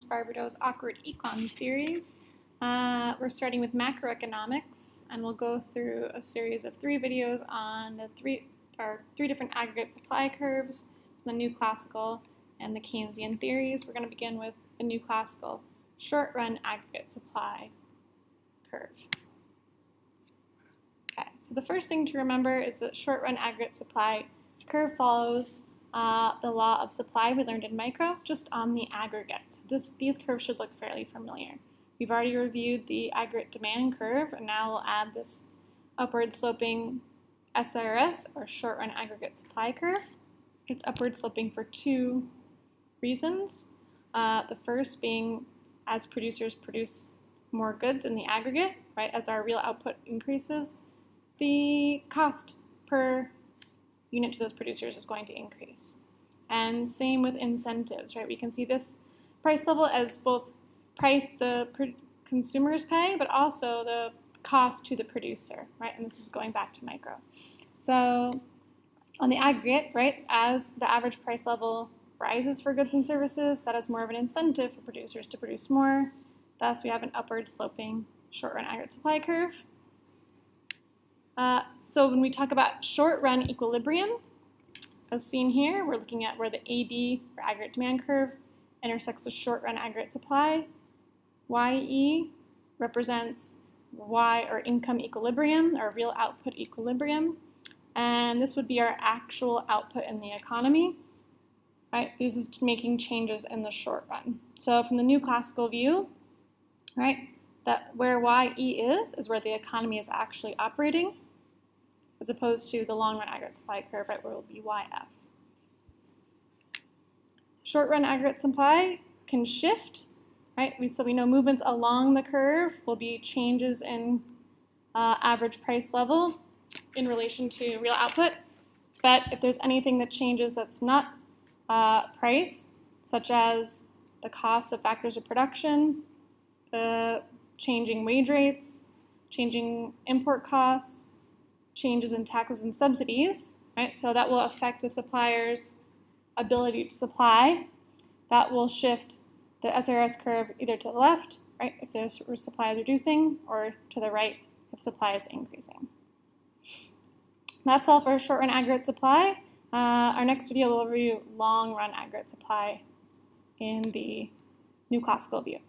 Sparberto's Awkward Econ series. We're starting with macroeconomics, and we'll go through a series of 3 videos on the three different aggregate supply curves, the new classical and the Keynesian theories. We're going to begin with the new classical short-run aggregate supply curve. Okay, so the first thing to remember is that short-run aggregate supply curve follows the law of supply we learned in micro, just on the aggregate. These curves should look fairly familiar. We've already reviewed the aggregate demand curve, and now we'll add this upward sloping SRAS, or short-run aggregate supply curve. It's upward sloping for 2 reasons. The first being as producers produce more goods in the aggregate, right? As our real output increases, the cost per unit to those producers is going to increase. And same with incentives, right? We can see this price level as both price the consumers pay, but also the cost to the producer, right? And this is going back to micro. So on the aggregate, right, as the average price level rises for goods and services, that is more of an incentive for producers to produce more. Thus, we have an upward sloping short-run aggregate supply curve. So when we talk about short-run equilibrium, as seen here, we're looking at where the AD, or aggregate demand curve, intersects the short-run aggregate supply. YE represents Y, or income equilibrium, or real output equilibrium. And this would be our actual output in the economy. Right? This is making changes in the short run. So from the new classical view, right, that where YE is where the economy is actually operating, as opposed to the long-run aggregate supply curve, right, where it will be YF. Short-run aggregate supply can shift, right? So we know movements along the curve will be changes in average price level in relation to real output. But if there's anything that changes that's not price, such as the cost of factors of production, the changing wage rates, changing import costs, changes in taxes and subsidies, right? So that will affect the supplier's ability to supply. That will shift the SRAS curve either to the left, right, if their supply is reducing, or to the right if supply is increasing. That's all for short-run aggregate supply. Our next video will review long-run aggregate supply in the new classical view.